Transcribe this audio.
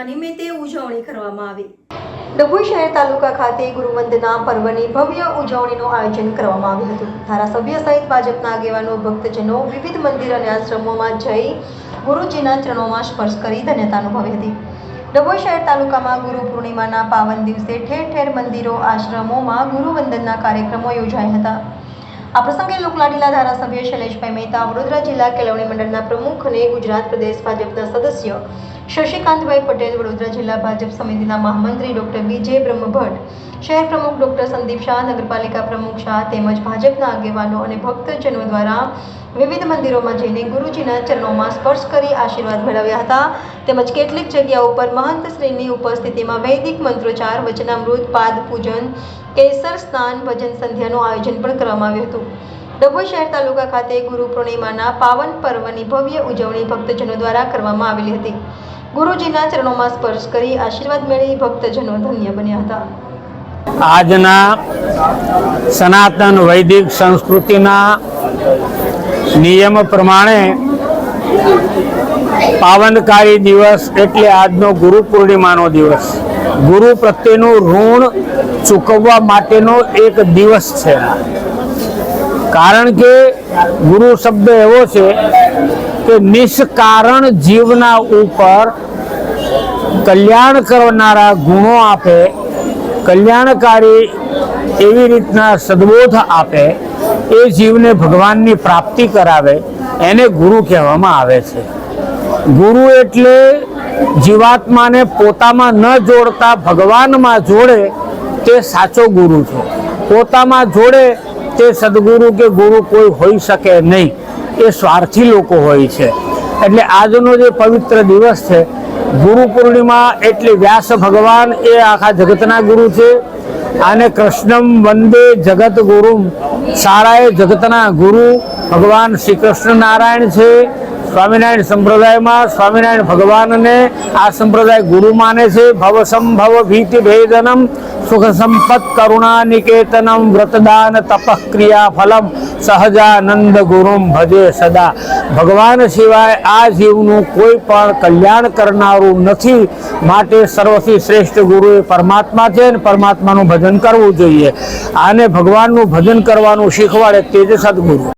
નિમિત્તે ઉજવણી કરવામાં આવી। ડભોઈ શહેર તાલુકા ખાતે ગુરુવંદના પર્વની ભવ્ય ઉજવણીનું આયોજન કરવામાં આવ્યું હતું। ધારાસભ્ય સહિત ભાજપના આગેવાનો, ભક્તજનો વિવિધ મંદિર અને આશ્રમોમાં જઈ ગુરુજીના ચરણોમાં સ્પર્શ કરી ધન્યતા અનુભવી હતી। ડભોઈ શહેર તાલુકામાં ગુરુ પૂર્ણિમાના પાવન દિવસે ઠેર ઠેર મંદિરો, આશ્રમોમાં ગુરુવંદનના કાર્યક્રમો યોજાયા હતા। આ પ્રસંગે લોકલાડીલા ધારાસભ્ય શૈલેષભાઈ મહેતા, વડોદરા જિલ્લા કેળવણી મંડળના પ્રમુખ અને ગુજરાત પ્રદેશ ભાજપના સદસ્ય શશિકાંતભાઈ પટેલ, વડોદરા જિલ્લા ભાજપ સમિતિના મહામંત્રી ડોક્ટર બીજે બ્રહ્મભટ્ટ, શહેર પ્રમુખ ડોક્ટર સંદીપ શાહ, નગરપાલિકા પ્રમુખ શાહ તેમજ ભાજપના આગેવાનો અને ભક્તજનો દ્વારા વિવિધ મંદિરોમાં જઈને ગુરુજીના ચરણોમાં સ્પર્શ કરી આશીર્વાદ મેળવ્યા હતા। તેમજ કેટલીક જગ્યાઓ પર મહંત શ્રીની ઉપસ્થિતિમાં વૈદિક મંત્રોચ્ચાર, વચનામૃત, પાદ પૂજન, કેસર સ્નાન, ભજન સંધ્યાનું આયોજન પણ કરવામાં આવ્યું હતું। ડભોઈ શહેર તાલુકા ખાતે ગુરુ પૂર્ણિમાના પાવન પર્વની ભવ્ય ઉજવણી ભક્તજનો દ્વારા કરવામાં આવેલી હતી। ગુરુજીના ચરણોમાં સ્પર્શ કરી આશીર્વાદ મેળવી ભક્તજનો ધન્ય બન્યા હતા। આજના સનાતન વૈદિક સંસ્કૃતિના નિયમ પ્રમાણે પાવનકારી દિવસ એટલે આજનો ગુરુ પૂર્ણિમાનો દિવસ। ગુરુ પ્રત્યેનું ઋણ ચૂકવવા માટેનો એક દિવસ છે। કારણ કે ગુરુ શબ્દ એવો છે કે નિષ્કારણ જીવના ઉપર કલ્યાણ કરનારા ગુણો આપે, કલ્યાણકારી એવી રીતના સદબોધ આપે, એ જીવને ભગવાનની પ્રાપ્તિ કરાવે, એને ગુરુ કહેવામાં આવે છે। ગુરુ એટલે જીવાત્માને પોતામાં ન જોડતા ભગવાનમાં જોડે તે સાચો ગુરુ છે। પોતામાં જોડે તે સદગુરુ કે ગુરુ કોઈ હોઈ શકે નહીં, એ સ્વાર્થી લોકો હોય છે। એટલે આજનો જે પવિત્ર દિવસ છે ગુરુ પૂર્ણિમા, એટલે વ્યાસ ભગવાન એ આખા જગતના ગુરુ છે। આને કૃષ્ણમ વંદે જગત ગુરુમ, સારાએ જગતના ગુરુ ભગવાન શ્રી કૃષ્ણ નારાયણ છે। સ્વામિનારાયણ સંપ્રદાયમાં સ્વામિનારાયણ ભગવાનને આ સંપ્રદાય ગુરુ માને છે। ભવ સંભવ ભીતિ ભેદનમ, સુખ સંપત કરુણા નિકેતનમ, વ્રતદાન તપઃ ક્રિયા ફલમ, સહજાનંદ ગુરુમ ભજે સદા। ભગવાન સિવાય આ જીવનું કોઈ પણ કલ્યાણ કરનારું નથી, માટે સર્વથી શ્રેષ્ઠ ગુરુ એ પરમાત્મા છે અને પરમાત્માનું ભજન કરવું જોઈએ। આને ભગવાનનું ભજન કરવાનું શીખવાડે તે જ સદગુરુ।